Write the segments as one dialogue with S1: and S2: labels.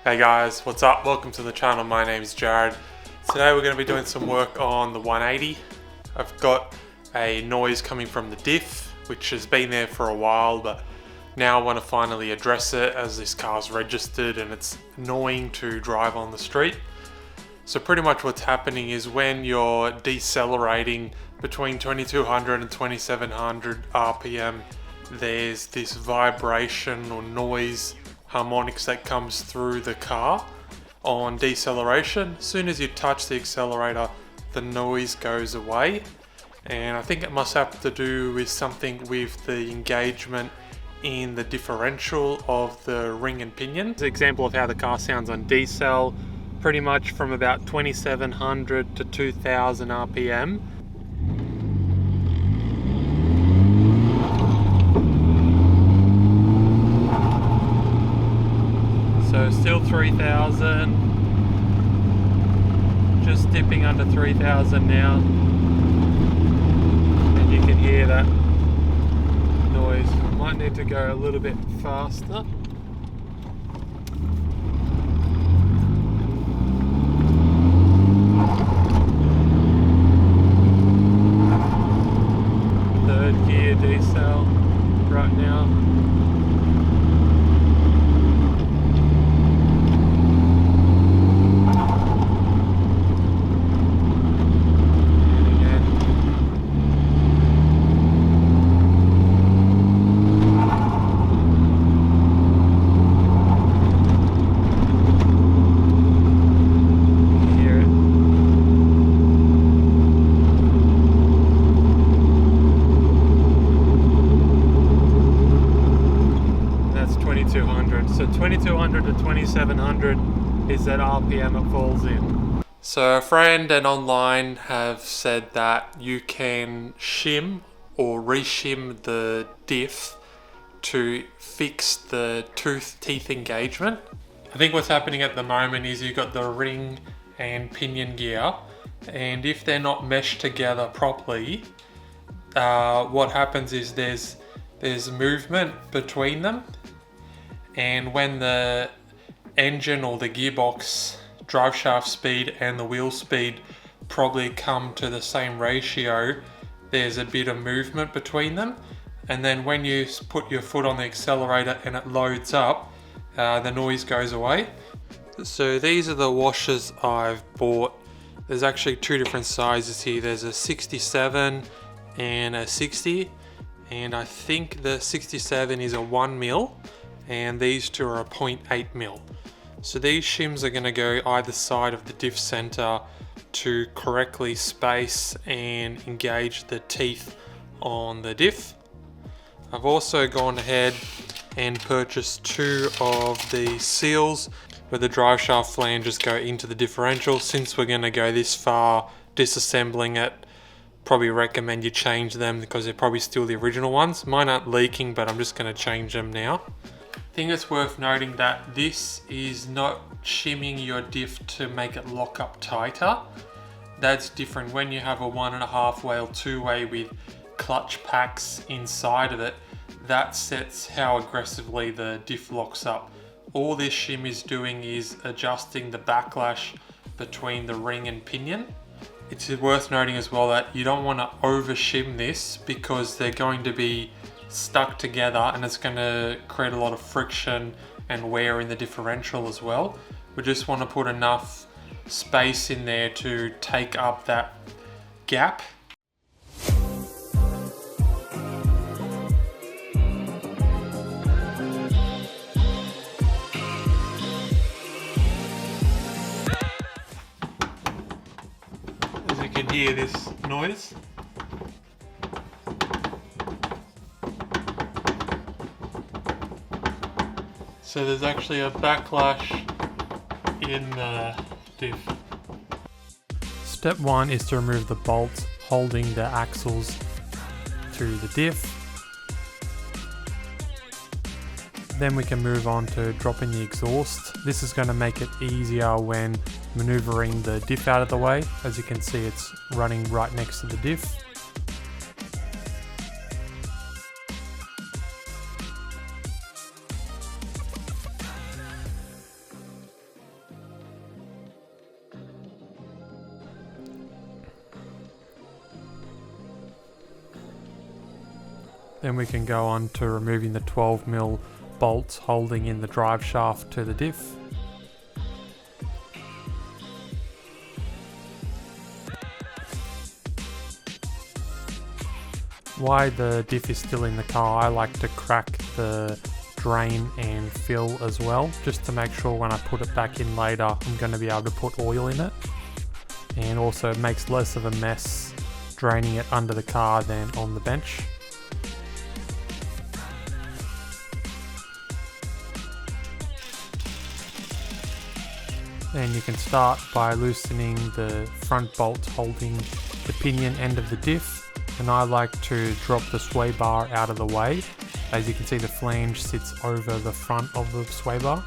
S1: Hey guys, what's up? Welcome to the channel. My name is Jared. Today we're going to be doing some work on the 180. I've got a noise coming from the Diff, which has been there for a while, but now I want to finally address it as this car's registered and it's annoying to drive on the street. So pretty much what's happening is when you're decelerating between 2200 and 2700 RPM, there's this vibration or noise harmonics that comes through the car on deceleration. As soon as you touch the accelerator, the noise goes away. And I think it must have to do with something with the engagement in the differential of the ring and pinion. It's an example of how the car sounds on decel, pretty much from about 2700 to 2000 RPM. So still 3000, just dipping under 3000 now, and you can hear that noise. Might need to go a little bit faster. Third gear decel right now. So 2200 to 2700 is that RPM it falls in. So a friend and online have said that you can shim or reshim the diff to fix the teeth engagement. I think what's happening at the moment is you've got the ring and pinion gear, and if they're not meshed together properly, what happens is there's movement between them. And when the engine or the gearbox drive shaft speed and the wheel speed probably come to the same ratio, there's a bit of movement between them. And then when you put your foot on the accelerator and it loads up, the noise goes away. So these are the washers I've bought. There's actually two different sizes here. There's a 67 and a 60. And I think the 67 is a 1mm. And these two are a 0.8mm. So these shims are going to go either side of the diff center to correctly space and engage the teeth on the diff. I've also gone ahead and purchased two of the seals where the drive shaft flanges go into the differential. Since we're going to go this far disassembling it, probably recommend you change them because they're probably still the original ones. Mine aren't leaking, but I'm just going to change them now. I think it's worth noting that this is not shimming your diff to make it lock up tighter. That's different when you have a 1.5 way or 2 way with clutch packs inside of it. That sets how aggressively the diff locks up. All this shim is doing is adjusting the backlash between the ring and pinion. It's worth noting as well that you don't want to over shim this because they're going to be stuck together and it's going to create a lot of friction and wear in the differential as well. We just want to put enough space in there to take up that gap. As you can hear this noise. So there's actually a backlash in the diff. Step 1 is to remove the bolts holding the axles to the diff. Then we can move on to dropping the exhaust. This is going to make it easier when maneuvering the diff out of the way. As you can see, it's running right next to the diff. Then we can go on to removing the 12mm bolts holding in the drive shaft to the diff. While the diff is still in the car, I like to crack the drain and fill as well, just to make sure when I put it back in later I'm going to be able to put oil in it, and also it makes less of a mess draining it under the car than on the bench. And you can start by loosening the front bolts holding the pinion end of the diff, and I like to drop the sway bar out of the way. As you can see, the flange sits over the front of the sway bar.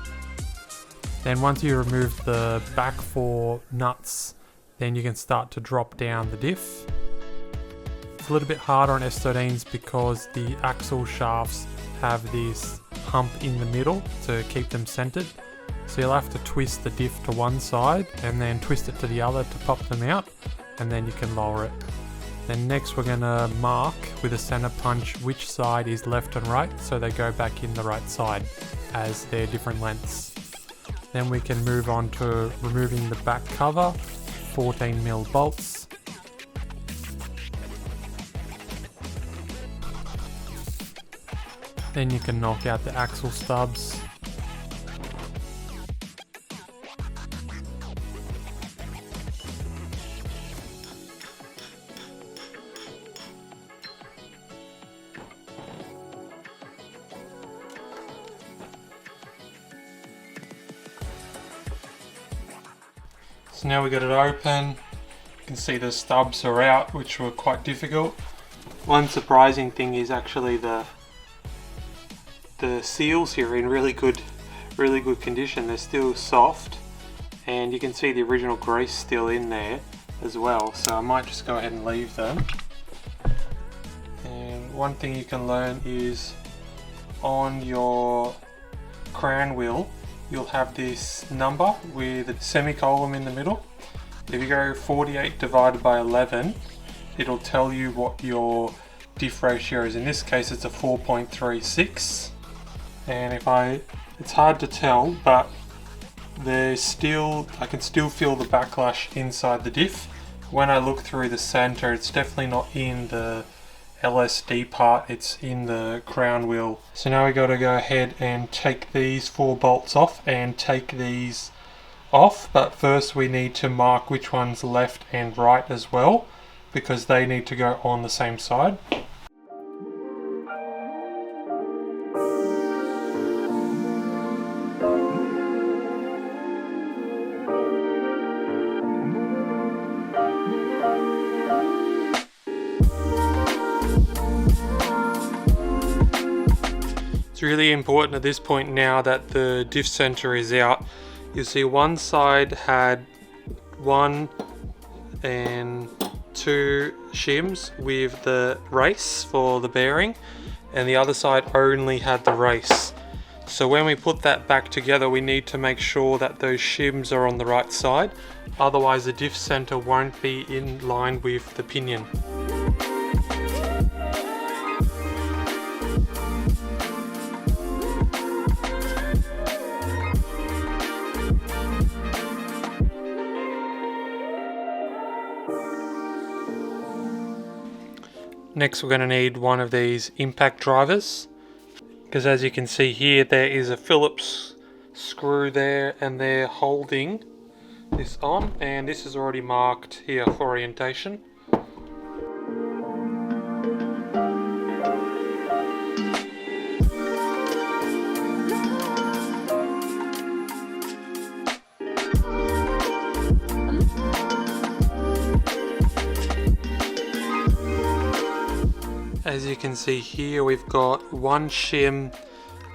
S1: Then once you remove the back 4 nuts, then you can start to drop down the diff. It's a little bit harder on S13s because the axle shafts have this hump in the middle to keep them centered. So you'll have to twist the diff to one side and then twist it to the other to pop them out, and then you can lower it. Then next we're going to mark with a center punch which side is left and right, so they go back in the right side as they're different lengths. Then we can move on to removing the back cover, 14mm bolts. Then you can knock out the axle stubs. So now we got it open, you can see the stubs are out, which were quite difficult. One surprising thing is actually the seals here are in really good condition. They're still soft, and you can see the original grease still in there as well, so I might just go ahead and leave them. And one thing you can learn is on your crown wheel you'll have this number with a semicolon in the middle. If you go 48 divided by 11, it'll tell you what your diff ratio is. In this case it's a 4.36, and it's hard to tell, but I can still feel the backlash inside the diff. When I look through the center, it's definitely not in the LSD part, it's in the crown wheel. So now we got to go ahead and take these 4 bolts off and take these off, but first we need to mark which one's left and right as well, because they need to go on the same side. It's really important at this point now that the diff center is out. You see one side had 1 and 2 shims with the race for the bearing, and the other side only had the race. So when we put that back together, we need to make sure that those shims are on the right side, otherwise the diff center won't be in line with the pinion. Next we're going to need one of these impact drivers, because as you can see here there is a Phillips screw there and they're holding this on, and this is already marked here for orientation. As you can see here, we've got 1 shim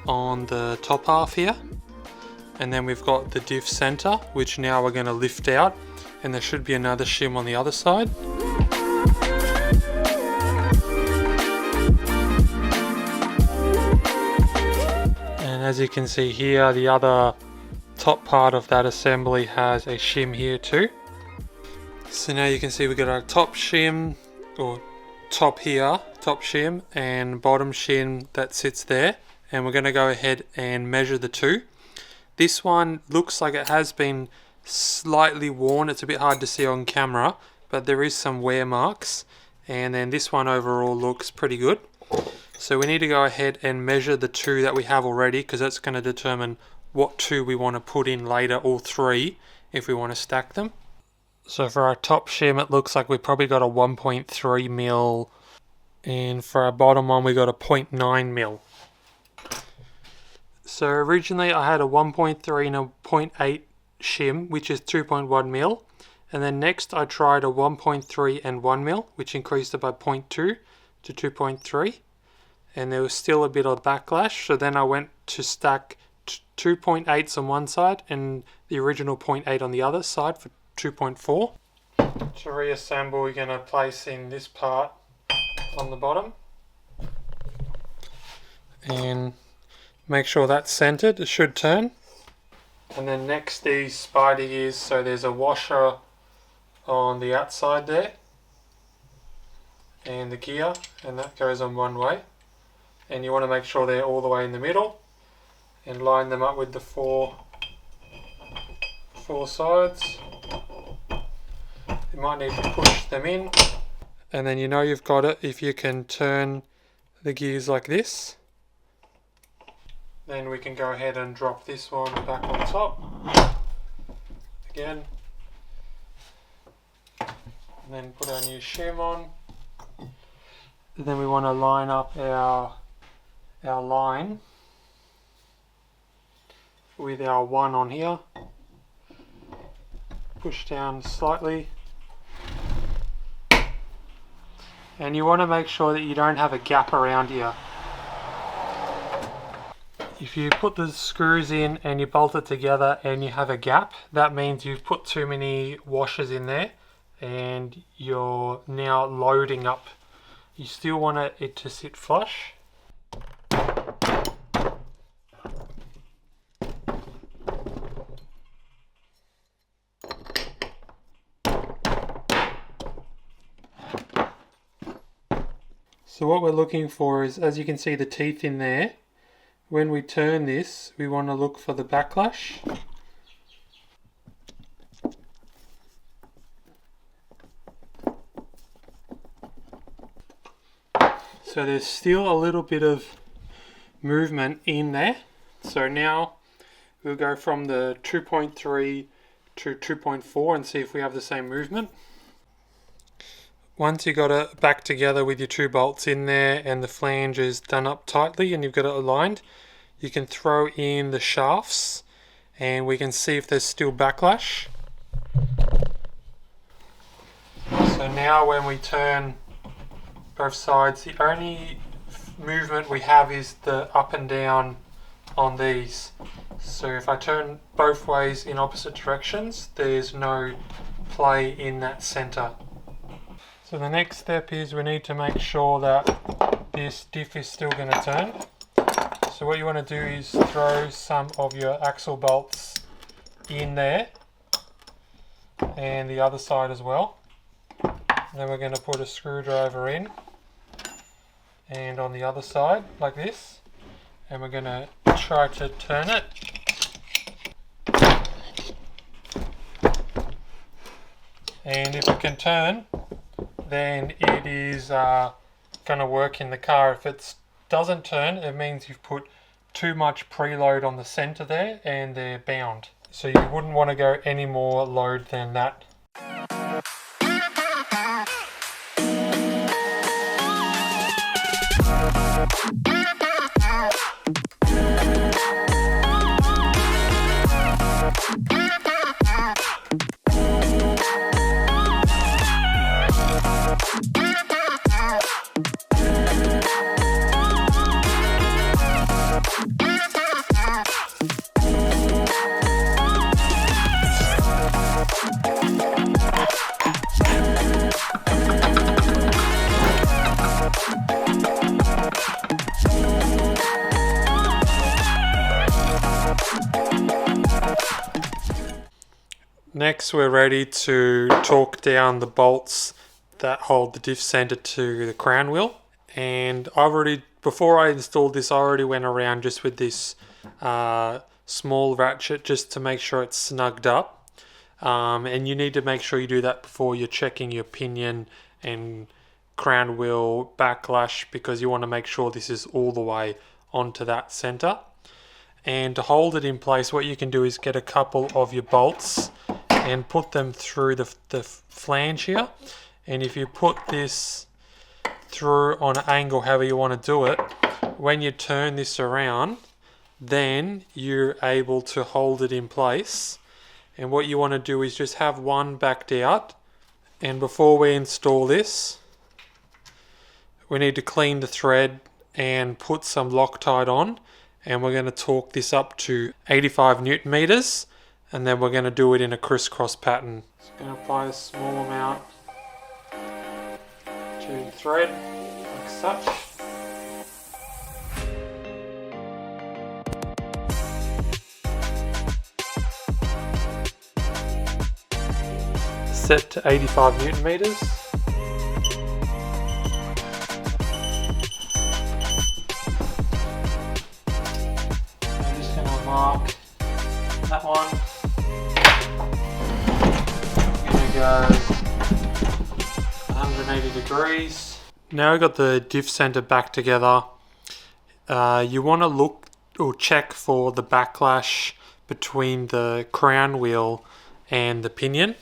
S1: on the top half here, and then we've got the diff center, which now we're going to lift out, and there should be another shim on the other side. And as you can see here, the other top part of that assembly has a shim here too. So now you can see we've got our top shim, or top here, top shim and bottom shim that sits there, and we're going to go ahead and measure the two. This one looks like it has been slightly worn. It's a bit hard to see on camera, but there is some wear marks, and then this one overall looks pretty good. So we need to go ahead and measure the two that we have already, because that's going to determine what two we want to put in later, all three, if we want to stack them. So for our top shim, it looks like we probably got a 1.3 mil, and for our bottom one we got a 0.9 mil. So originally I had a 1.3 and a 0.8 shim, which is 2.1 mil, and then next I tried a 1.3 and 1 mil, which increased it by 0.2 to 2.3, and there was still a bit of backlash. So then I went to stack 2.8s on one side and the original 0.8 on the other side for 2.4. To reassemble, we're going to place in this part on the bottom and make sure that's centered. It should turn. And then next, these spider gears, so there's a washer on the outside there and the gear, and that goes on one way, and you want to make sure they're all the way in the middle and line them up with the four sides. You might need to push them in, and then you know you've got it if you can turn the gears like this. Then we can go ahead and drop this one back on top again, and then put our new shim on. And then we want to line up our line with our one on here. Push down slightly, and you want to make sure that you don't have a gap around here. If you put the screws in and you bolt it together and you have a gap, that means you've put too many washers in there and you're now loading up. You still want it to sit flush. So what we're looking for is, as you can see the teeth in there, when we turn this, we want to look for the backlash. So there's still a little bit of movement in there. So now we'll go from the 2.3 to 2.4 and see if we have the same movement. Once you got it back together with your two bolts in there and the flange is done up tightly and you've got it aligned, you can throw in the shafts and we can see if there's still backlash. So now when we turn both sides, the only movement we have is the up and down on these. So if I turn both ways in opposite directions, there's no play in that center. So the next step is we need to make sure that this diff is still going to turn. So what you want to do is throw some of your axle bolts in there and the other side as well. And then we're going to put a screwdriver in and on the other side like this, and we're going to try to turn it. And if it can turn, then it is going to work in the car. If it doesn't turn, it means you've put too much preload on the center there and they're bound. So you wouldn't want to go any more load than that. Next, we're ready to torque down the bolts that hold the diff center to the crown wheel, And before I installed this, I already went around just with this small ratchet just to make sure it's snugged up. And you need to make sure you do that before you're checking your pinion and crown wheel backlash, because you want to make sure this is all the way onto that center. And to hold it in place, what you can do is get a couple of your bolts and put them through the flange here. And if you put this through on an angle, however you want to do it, when you turn this around, then you're able to hold it in place. And what you want to do is just have one backed out. And before we install this, we need to clean the thread and put some Loctite on. And we're going to torque this up to 85 Newton meters. And then we're going to do it in a crisscross pattern. Just going to apply a small amount to the thread, like such. Set to 85 Newton meters. I'm just going to mark that one. I'm going to go 180 degrees. Now we've got the diff center back together. You want to look or check for the backlash between the crown wheel and the pinion.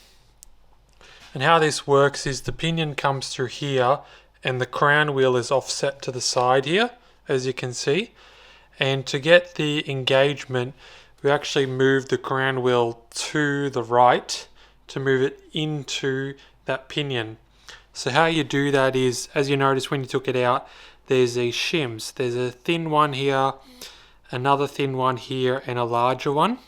S1: And how this works is the pinion comes through here and the crown wheel is offset to the side here, as you can see. And to get the engagement, we actually move the crown wheel to the right to move it into that pinion. So how you do that is, as you notice when you took it out, there's these shims. There's a thin one here, another thin one here, and a larger one.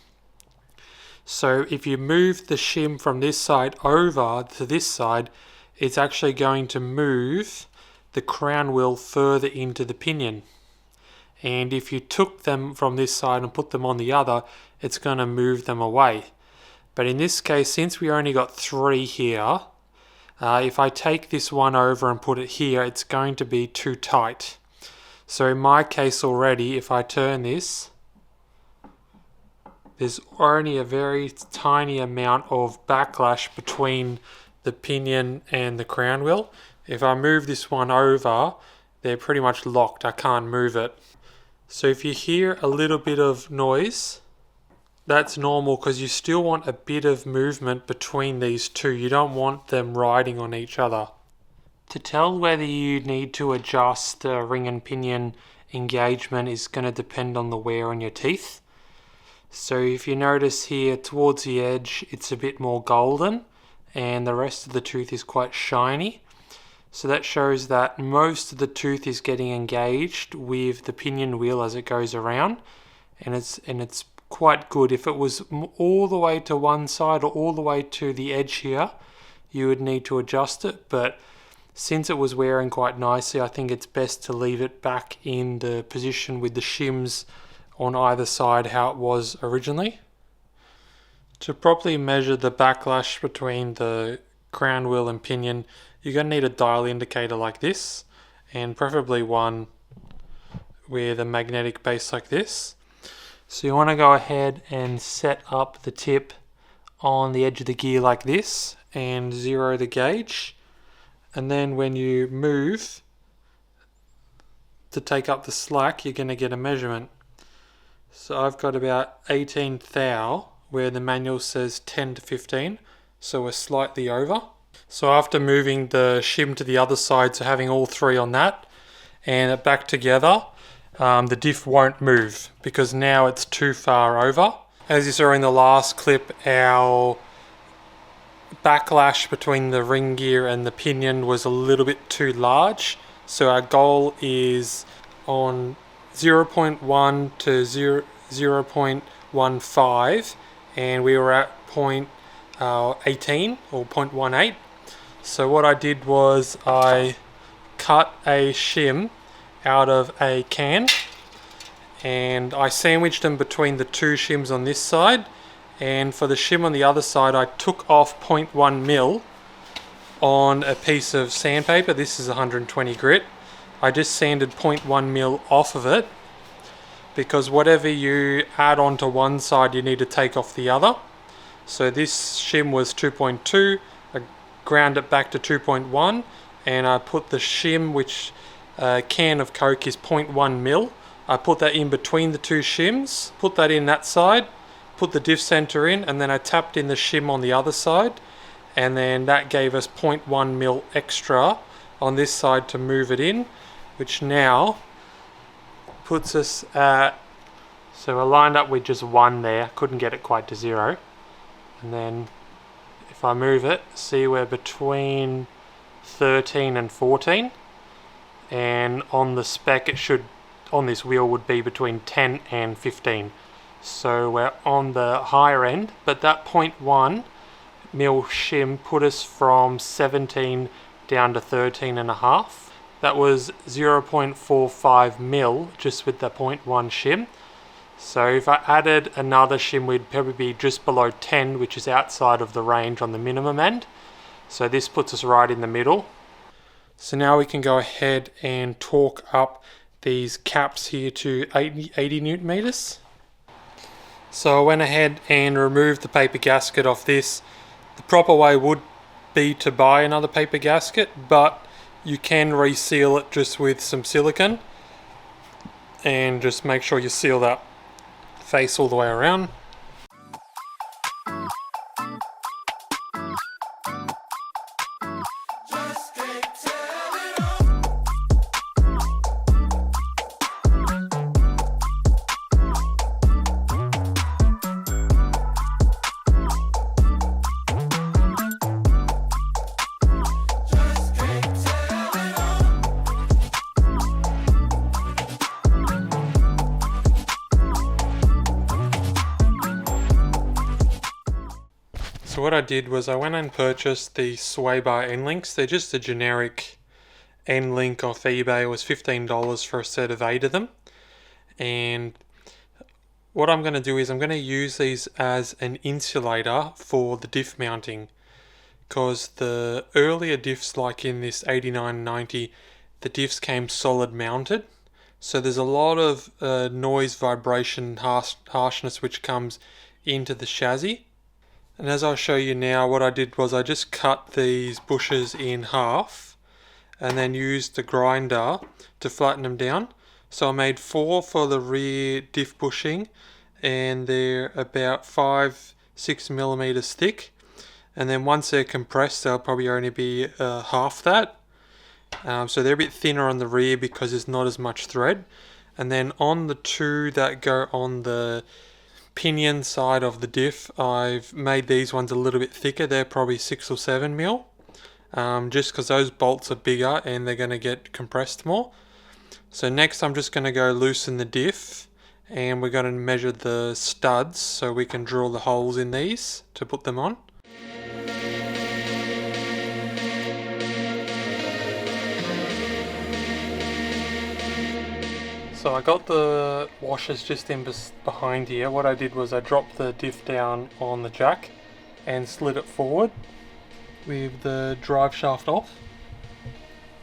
S1: So if you move the shim from this side over to this side, it's actually going to move the crown wheel further into the pinion. And if you took them from this side and put them on the other, it's going to move them away. But in this case, since we only got 3 here, if I take this one over and put it here, it's going to be too tight. So in my case already, if I turn this, there's only a very tiny amount of backlash between the pinion and the crown wheel. If I move this one over, they're pretty much locked. I can't move it. So if you hear a little bit of noise, that's normal because you still want a bit of movement between these two. You don't want them riding on each other. To tell whether you need to adjust the ring and pinion engagement is going to depend on the wear on your teeth. So if you notice here towards the edge, it's a bit more golden and the rest of the tooth is quite shiny. So that shows that most of the tooth is getting engaged with the pinion wheel as it goes around, and it's quite good. If it was all the way to one side or all the way to the edge here, you would need to adjust it, but since it was wearing quite nicely, I think it's best to leave it back in the position with the shims on either side how it was originally. To properly measure the backlash between the crown wheel and pinion, you're going to need a dial indicator like this, and preferably one with a magnetic base like this. So you want to go ahead and set up the tip on the edge of the gear like this and zero the gauge, and then when you move to take up the slack, you're going to get a measurement. So I've got about 18 thou where the manual says 10 to 15, so we're slightly over. So after moving the shim to the other side, so having all 3 on that and it back together, the diff won't move because now it's too far over. As you saw in the last clip, our backlash between the ring gear and the pinion was a little bit too large. So our goal is on 0.1 to 0.15, and we were at 0.18 or 0.18. So what I did was I cut a shim out of a can and I sandwiched them between the 2 shims on this side, and for the shim on the other side I took off 0.1 mil on a piece of sandpaper. This is 120 grit, I just sanded 0.1 mil off of it, because whatever you add onto one side you need to take off the other. So this shim was 2.2, I ground it back to 2.1, and I put the shim, which can of Coke is 0.1 mil. I put that in between the two shims, put that in that side, put the diff center in, and then I tapped in the shim on the other side, and then that gave us 0.1 mil extra on this side to move it in, which now puts us at, so we're lined up with just 1 there, couldn't get it quite to 0. And then if I move it, see we're between 13 and 14, and on the spec it should, on this wheel would be between 10 and 15. So we're on the higher end, but that 0.1 mil shim put us from 17 down to 13 and a half. That was 0.45 mil just with the 0.1 shim. So if I added another shim, we'd probably be just below 10, which is outside of the range on the minimum end. So this puts us right in the middle. So now we can go ahead and torque up these caps here to 80 newton meters. So I went ahead and removed the paper gasket off this. The proper way would be to buy another paper gasket, but you can reseal it just with some silicone, and just make sure you seal that face all the way around. So what I did was I went and purchased the sway bar end links. They're just a generic end link off eBay. It was $15 for a set of 8 of them. And what I'm going to do is I'm going to use these as an insulator for the diff mounting. Because the earlier diffs, like in this 8990, the diffs came solid mounted. So there's a lot of noise, vibration, harshness which comes into the chassis. And as I'll show you now, what I did was I just cut these bushes in half and then used the grinder to flatten them down. So I made 4 for the rear diff bushing, and they're about 5-6 millimeters thick. And then once they're compressed, they'll probably only be half that. So they're a bit thinner on the rear because there's not as much thread. And then on the 2 that go on the pinion side of the diff, I've made these ones a little bit thicker. They're probably 6 or 7 mil, just because those bolts are bigger and they're going to get compressed more. So next I'm just going to go loosen the diff, and we're going to measure the studs so we can drill the holes in these to put them on. So I got the washers just in behind here. What I did was I dropped the diff down on the jack and slid it forward with the drive shaft off.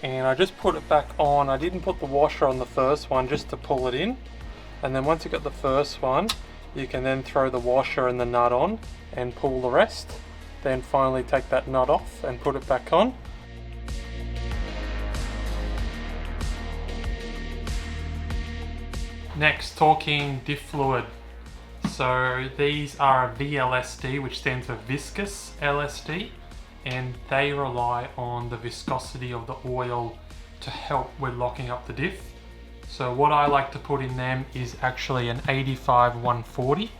S1: And I just put it back on. I didn't put the washer on the first one just to pull it in. And then once you got the first one, you can then throw the washer and the nut on and pull the rest. Then finally take that nut off and put it back on. Next, torquing diff fluid. So these are a VLSD, which stands for viscous LSD, and they rely on the viscosity of the oil to help with locking up the diff. So what I like to put in them is actually an 85-140,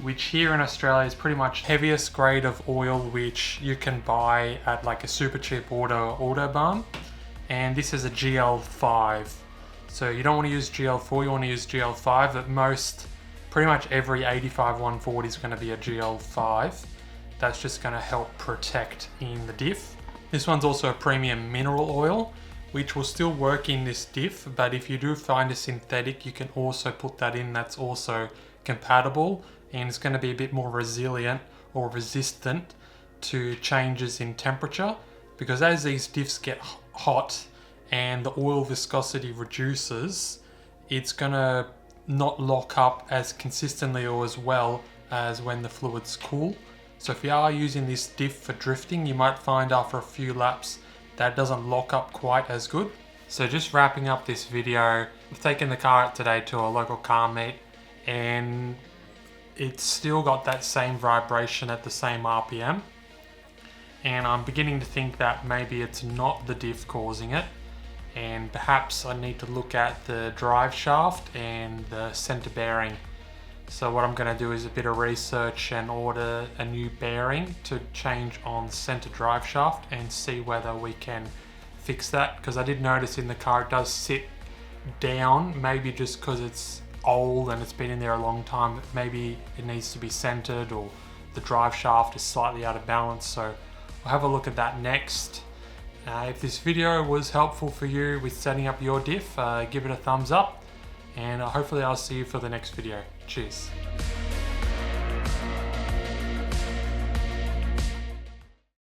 S1: which here in Australia is pretty much heaviest grade of oil which you can buy at like a super cheap autobahn, and this is a GL5. So you don't want to use GL4, you want to use GL5, but pretty much every 85-140 is going to be a GL5. That's just going to help protect in the diff. This one's also a premium mineral oil, which will still work in this diff, but if you do find a synthetic, you can also put that in. That's also compatible, and it's going to be a bit more resilient or resistant to changes in temperature, because as these diffs get hot and the oil viscosity reduces, it's gonna not lock up as consistently or as well as when the fluid's cool. So if you are using this diff for drifting, you might find after a few laps that doesn't lock up quite as good. So just wrapping up this video, I've taken the car out today to a local car meet, and it's still got that same vibration at the same RPM. And I'm beginning to think that maybe it's not the diff causing it, and perhaps I need to look at the drive shaft and the center bearing. So what I'm going to do is a bit of research and order a new bearing to change on center drive shaft and see whether we can fix that, because I did notice in the car it does sit down, maybe just because it's old and it's been in there a long time. Maybe it needs to be centered, or the drive shaft is slightly out of balance. So we'll have a look at that next. If this video was helpful for you with setting up your diff, give it a thumbs up, and hopefully I'll see you for the next video. Cheers.